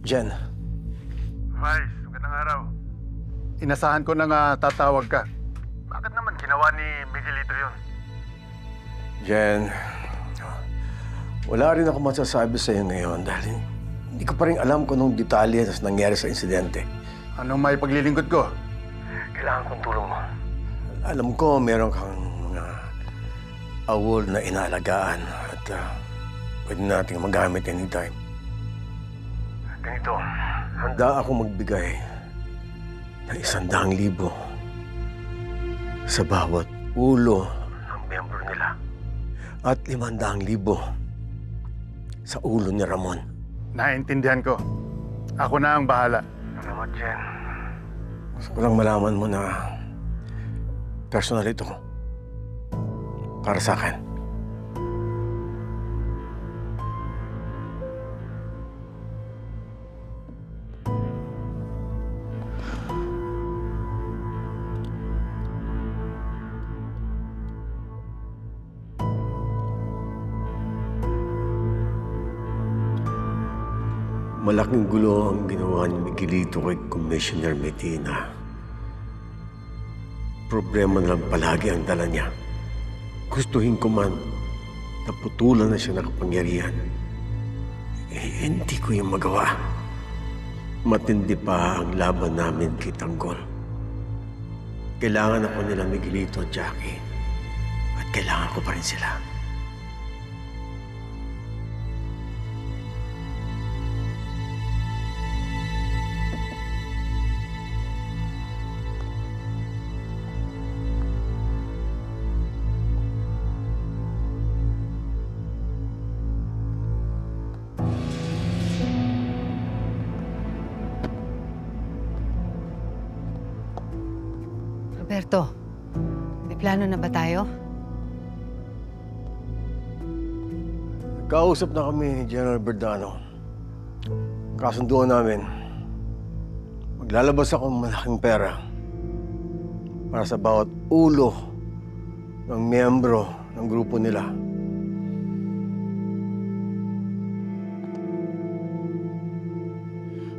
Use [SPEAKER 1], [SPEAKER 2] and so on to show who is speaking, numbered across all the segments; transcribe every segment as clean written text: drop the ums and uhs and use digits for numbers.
[SPEAKER 1] Jen.
[SPEAKER 2] Vice, magandang araw.
[SPEAKER 3] Inasahan ko na nga tatawag ka.
[SPEAKER 2] Bakit naman ginawa ni Miguelito yun?
[SPEAKER 1] Jen, wala rin ako masasabi sa iyo ngayon dahil hindi ko pa rin alam kung anong detalye na nangyari sa insidente.
[SPEAKER 3] Anong may paglilingkod ko?
[SPEAKER 1] Kailangan kong tulong mo. Alam ko meron kang mga awol na inaalagaan at pwede nating magamit anytime.
[SPEAKER 2] Ganito,
[SPEAKER 1] Handa ako magbigay ng 100,000 sa bawat ulo ng miyembro nila at 500,000 sa ulo ni Ramon.
[SPEAKER 3] Naintindihan ko. Ako na ang bahala.
[SPEAKER 2] salamat, Jen.
[SPEAKER 1] Gusto ko lang malaman mo na personal ito para sa akin. Malaking gulo ang ginawa ni Miguelito kay Commissioner Medina. Problema na lang palagi ang dala niya. Gustuhin ko man na putulan na siya ng kapangyarihan. Hindi ko yung magawa. Matindi pa ang laban namin kay Tanggol. Kailangan ako nila Miguelito at Jackie. At kailangan ko pa rin sila.
[SPEAKER 4] Roberto, may plano na ba tayo?
[SPEAKER 1] Kausap na kami ni General Verdano. Kasunduan namin. Maglalabas ako ng malaking pera para sa bawat ulo ng miyembro ng grupo nila.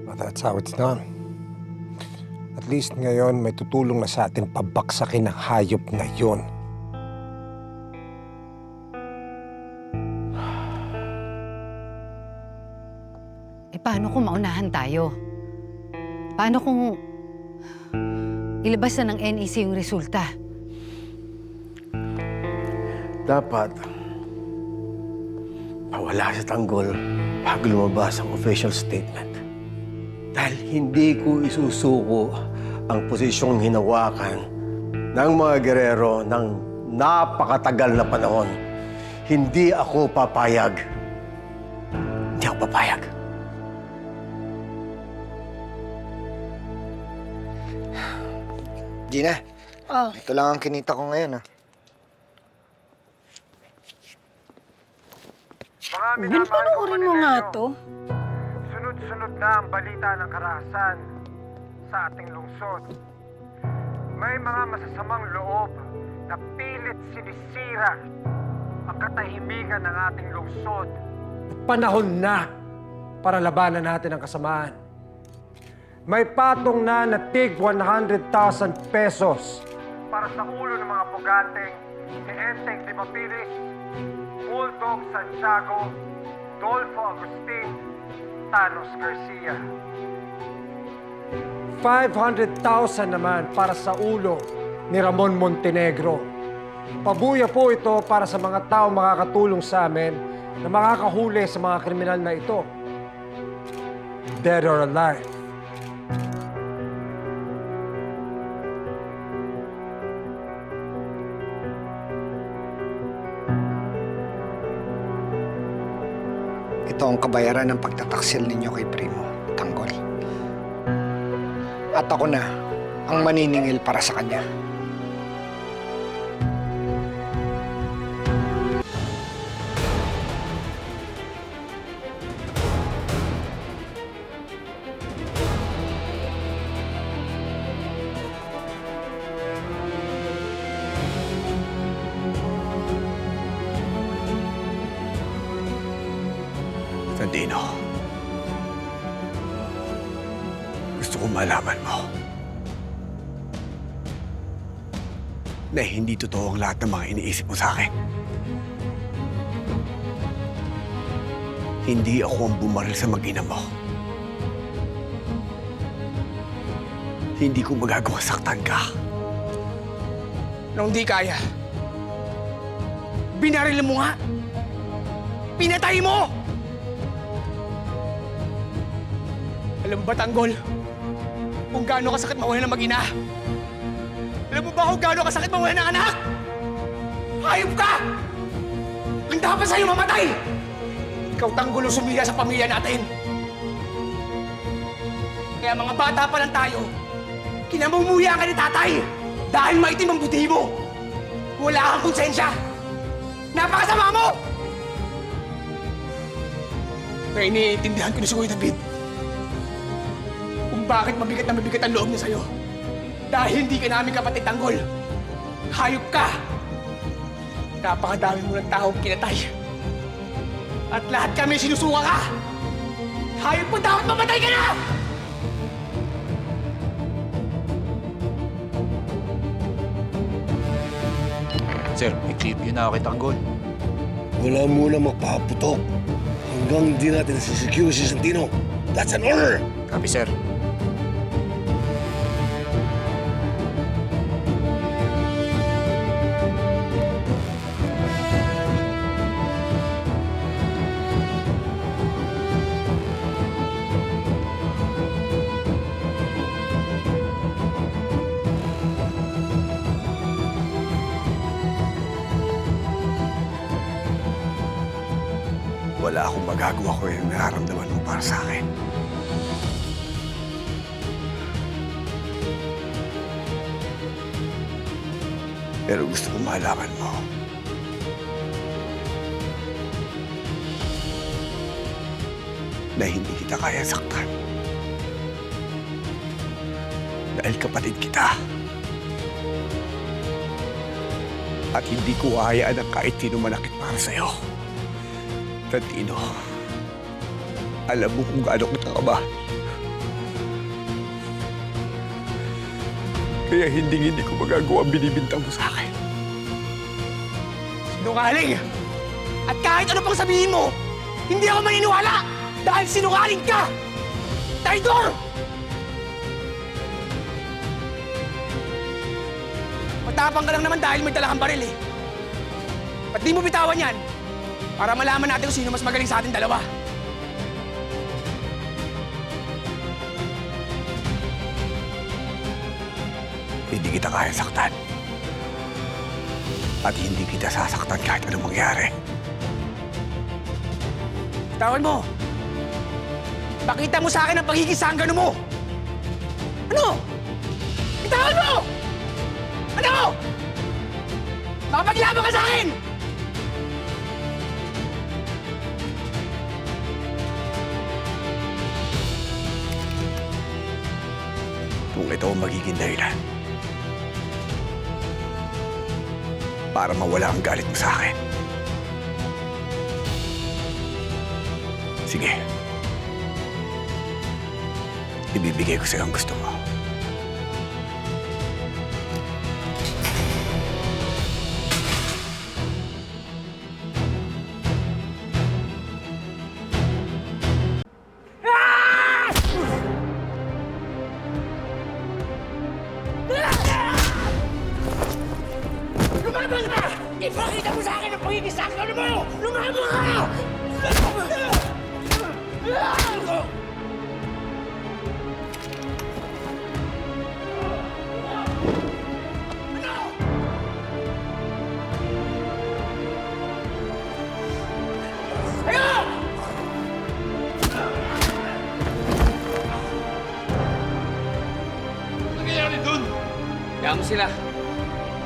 [SPEAKER 5] But that's how it's done. At least ngayon may tutulong na sa atin pabaksakin ang hayop na yon.
[SPEAKER 4] Paano kung maunahan tayo? Paano kung ilabas na ng NEC yung resulta?
[SPEAKER 1] Dapat mawala sa Tanggol bago lumabas ang official statement. Dahil hindi ko isusuko ang posisyong hinawakan ng mga gerero ng napakatagal na panahon. Hindi ako papayag. Hindi ako papayag.
[SPEAKER 6] Gina, ito lang ang kinita ko ngayon,
[SPEAKER 7] Bin, panoorin mo nga to.
[SPEAKER 2] Sunod-sunod na ang balita ng karahasan sa ating lungsod. May mga masasamang loob na pilit sinisira ang katahimikan ng ating lungsod.
[SPEAKER 5] Panahon na para labanan natin ang kasamaan. May patong na tig 100,000 pesos.
[SPEAKER 2] Para sa ulo ng mga buganteng si Enteng Limapiris, Bulldog Santiago, Dolfo Agustin, Thanos Garcia.
[SPEAKER 5] 500,000 naman para sa ulo ni Ramon Montenegro. Pabuya po ito para sa mga tao makakatulong sa amin na makakahuli sa mga kriminal na ito. Dead or alive.
[SPEAKER 6] Ito ang kabayaran ng pagtataksil ninyo kay Primo, Tanggol. At ako na ang maniningil para sa kanya.
[SPEAKER 1] Fernandino. Gusto ko malaman mo na hindi totoo ang lahat ng mga iniisip mo sa akin. Hindi ako ang bumaril sa mag-ina mo. Hindi ko magagawa saktan ka.
[SPEAKER 8] Nung di kaya, binaril mo nga. Pinatay mo! Alam mo ba, Tanggol, kung gaano kasakit mawalan ng mag-ina? Alam mo ba kung gaano kasakit mawalan ng anak? Hayop ka! Ang dapat sa'yo mamatay! Ikaw, Tanggol, ang sumira sa pamilya natin. Kaya mga bata pa lang tayo, kinamumuya ka ni tatay dahil maitim ang buti mo. Wala kang konsensya. Napakasama mo! Kaya iniintindihan ko ni si Kuya David kung bakit mabigat na mabigat ang loob niya sa'yo. Dahil hindi ka namin kapatid, Tanggol. Hayop ka! Napakadami mo ng taong kinatay. At lahat kami sinusuka ka! Hayop mo, dapat mamatay ka na!
[SPEAKER 9] Sir, i-clear na ako kay Tanggol.
[SPEAKER 10] Wala muna magpaputok hanggang hindi natin nasisecure si Santino. That's an order!
[SPEAKER 9] Copy, sir.
[SPEAKER 1] Wala akong magagawa ko yung nararamdaman mo para sa akin. Pero gusto ko malaman mo na hindi kita kaya saktan. Dahil kapatid kita. At hindi ko hayaan ang kahit sino manakit para sa'yo. Tantino, alam mo kung gaano kita kamahal. Kaya hindi ko magagawa ang binibintang mo sa akin.
[SPEAKER 8] Sinungaling! At kahit ano pang sabihin mo, hindi ako maniniwala! Dahil sinungaling ka! Traidor! Matapang ka lang naman dahil may dala kang baril eh. Ba't di mo bitawan yan? Para malaman natin kung sino mas magaling sa ating dalawa.
[SPEAKER 1] Hindi kita kaya saktan. At hindi kita sasaktan kahit anong mangyari.
[SPEAKER 8] Bitawan mo! Pakita mo sa akin ang pagiging sanggano mo! Ano? Bitawan mo! Ano? Makapaglaban ka sa akin!
[SPEAKER 1] Kung ito ang magiging dahilan para mawala ang galit mo sa akin. Sige. Ibibigay ko sa'yo ang gusto mo.
[SPEAKER 8] Lumabas ka! Ipakita mo sa akin ang pagiging sanggano mo! Lumabas ka!
[SPEAKER 11] Kaya mo sila.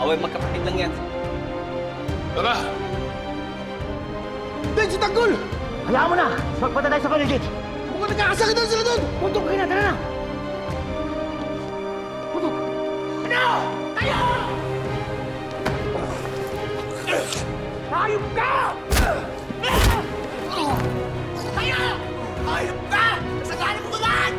[SPEAKER 11] Away magkapatid lang yan.
[SPEAKER 3] Tara!
[SPEAKER 8] Ben, si Tanggol!
[SPEAKER 5] Hayaan mo na! Magpunta tayo sa paligid!
[SPEAKER 8] Mukhang nagkakasakitan sila doon!
[SPEAKER 5] Puntok ka na! Tara na!
[SPEAKER 8] Ano? Tayo! Hayop ka! Tayo! Hayop ka! Kasalanan mo ko lahat!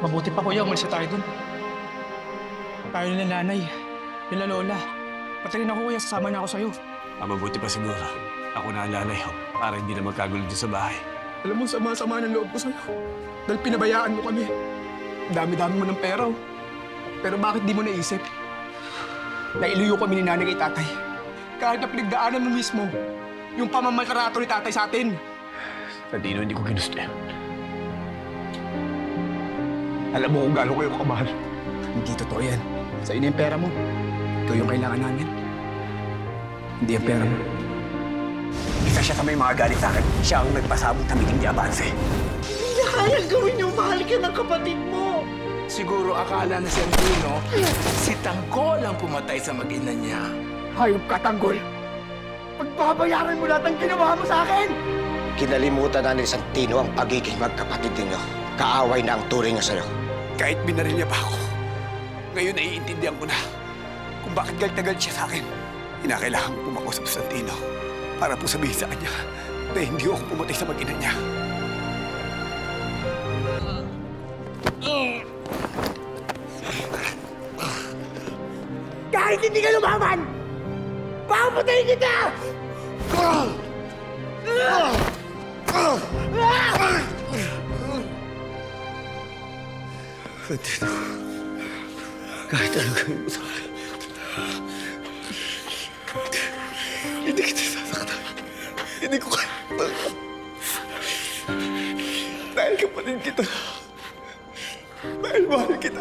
[SPEAKER 8] Mabuti pa kuya, umalis na tayo dun. Tayo nila nanay, nila lola. Pati rin ako kuya, sasama na ako sa'yo.
[SPEAKER 10] Mabuti pa siguro. Ako na ang lalay ho, para hindi na magkagulo dyan sa bahay.
[SPEAKER 8] Alam mo, sama-sama ng loob ko sa'yo. Dahil pinabayaan mo kami. Dami-dami mo ng pera. Pero bakit di mo naisip? Nailuyo kami ni nanay kay tatay. Kahit na pinagdaanan mo mismo, yung pamamalkarato ni tatay sa atin.
[SPEAKER 10] Santino, hindi ko ginusto yan.
[SPEAKER 8] Alam mo kung gaano kayo kamahal. Hindi totoo yan. Sa'yo na yung pera mo. Ikaw yung kailangan namin. Hindi ang pera mo.
[SPEAKER 10] Isa siya sa may mga galit sa akin. Siya ang nagpasabog na meeting ni Avance.
[SPEAKER 7] Hindi na kayang gawin yung mahal ka ng kapatid mo.
[SPEAKER 8] Siguro akala na si Antino, si Tanggol ang pumatay sa mag-ina niya. Hayop ka, Tanggol! Pagbabayaran mo lahat ang ginawa mo sa akin!
[SPEAKER 6] Kinalimutan na ni Santino ang pagiging magkapatid ninyo. Kaaway na ang turing niya sa'yo.
[SPEAKER 8] Kahit binaril niya pa ako, ngayon naiintindihan ko na kung bakit galit na galit siya sa akin. Kinakailangan ko pumakusap sa Santino para po sabihin sa kanya na hindi ako pumatay sa mag-ina niya. Kahit hindi ka lumaban, papatayin kita!
[SPEAKER 10] Santino, kahit ano gawin mo sa akin, hindi kita sasaktan. Hindi ko kaya.
[SPEAKER 8] Dahil kapatid kita. Dahil mahal kita.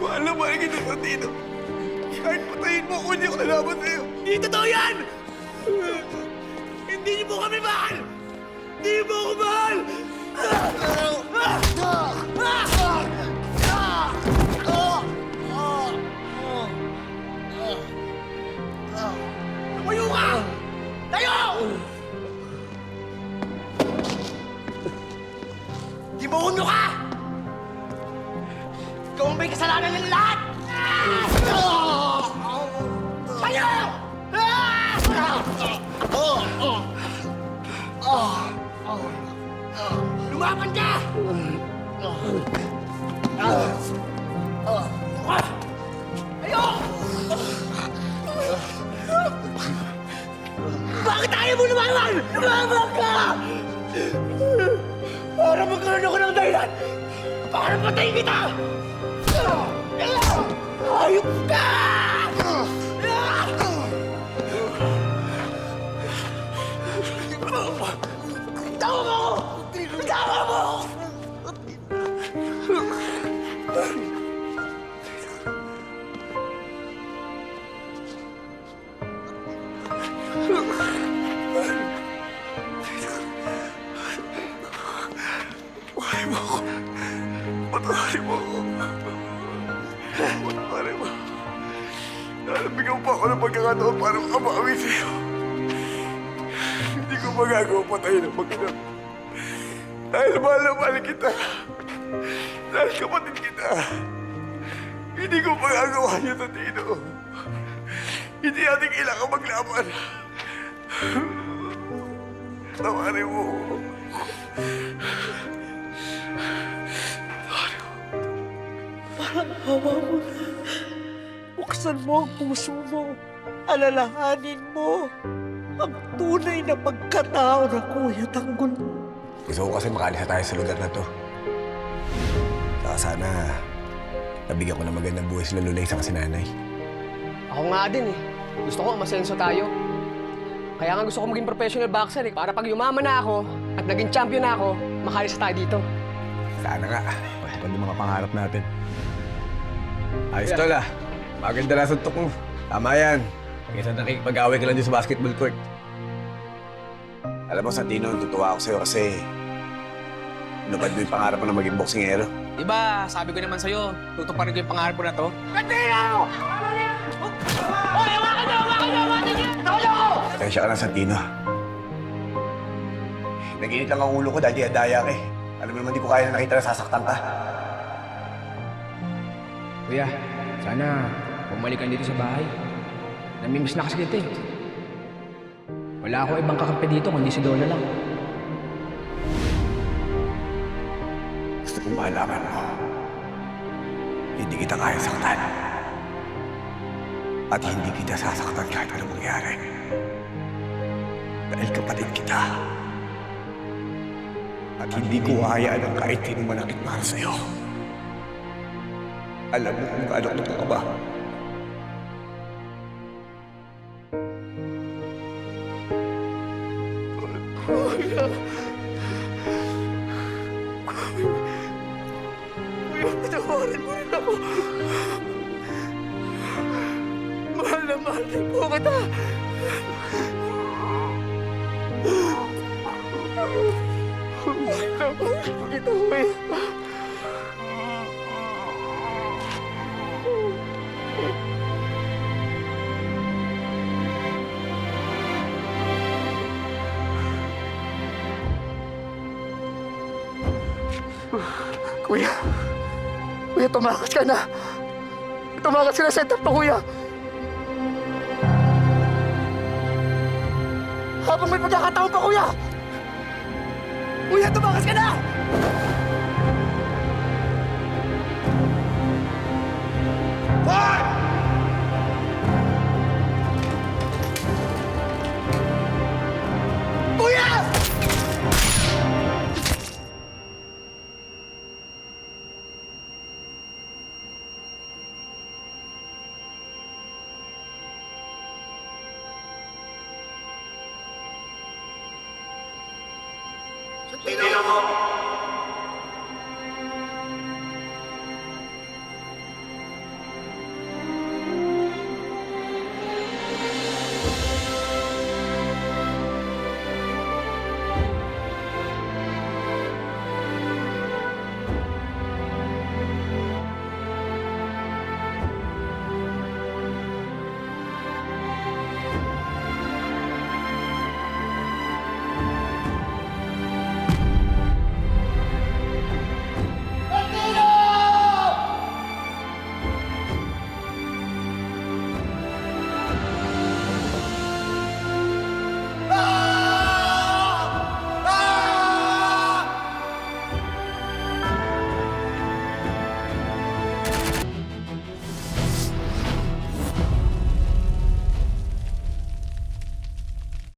[SPEAKER 8] Mahal na mahal kita, Santino. Kahit patayin mo ako, hindi ako nalaban sa'yo. Hindi totoo yan! Hindi niyo po kami mahal! Hindi niyo po ako mahal! Tumayo ka! Tayo! Demonyo ka! Ikaw ang may kasalanan ng lahat! Tayo! Lumaban ka! Tayo! Bakit ayaw mo lumaban? Lumaban ka! Para magkaroon ako ng dahilan para patayin kita! Hayop ka! Tawa mo! Tawa mo! Patawarin mo ako. Patawarin mo ako. Patawarin mo. Nalabigyan pa ako ng pagkakataon para makabawi sa'yo. Hindi ko magagawa patayin ang mag-ina. Dahil mahal na mahal kita. Dahil kapatid kita. Hindi ko magagawa niya sa Tino. Hindi natin kailangan maglaban. Tawarin mo.
[SPEAKER 7] Parang hawa mo na. Buksan mo ang puso mo. Alalahanin mo ang tunay na pagkatao ng Kuya Tanggol.
[SPEAKER 10] Gusto ko kasi makaalis na tayo sa lugar na to. Saka sana, nabigyan ko ng magandang buhay sila Lulay sa kasi nanay.
[SPEAKER 11] Ako nga din eh. Gusto ko masenso tayo. Kaya nga gusto ko maging professional boxer eh. Para pag yumaman na ako at naging champion na ako, makalis tayo dito.
[SPEAKER 10] Sana nga, matupad yung mga pangarap natin. Ayos tol ah. Maganda na suntok mo. Tama yan. Kaysa nakikipag-away ka lang dito sa basketball court. Alam mo, Santino, tutuwa ako sa'yo kasi nubad mo yung pangarap mo na maging boksingero.
[SPEAKER 11] Diba, sabi ko naman sa'yo, tutuparin ko yung pangarap ko na to.
[SPEAKER 10] Pasensya ka na, Santino. Nag-init lang ang ulo ko dahil daya ka eh. Alam mo naman, di ko kaya na nakita na sasaktan ka.
[SPEAKER 8] Kuya, sana bumalik ka dito sa bahay. Namimiss na kasi kita eh. Wala akong ibang kakampi dito kundi si Donna lang.
[SPEAKER 10] Gusto Gusto kong malaman mo. Hindi kita kaya saktan. At hindi kita sasaktan kahit anong mangyari. Dahil kapatid kita. At hindi ko hayaan ang kahit sino manakit mahal sa'yo. Alam mo kung gaano ko ka ba?
[SPEAKER 7] Kuya, patawarin mo rin ako. Mahal na mahal din po kita. Mahal na mahal po kita, kuya. Kuya, kuya, tumakas ka na. Tumakas ka na sa setup to, kuya. Habang may pagkakataon pa, kuya! Kuya, tumakas ka na!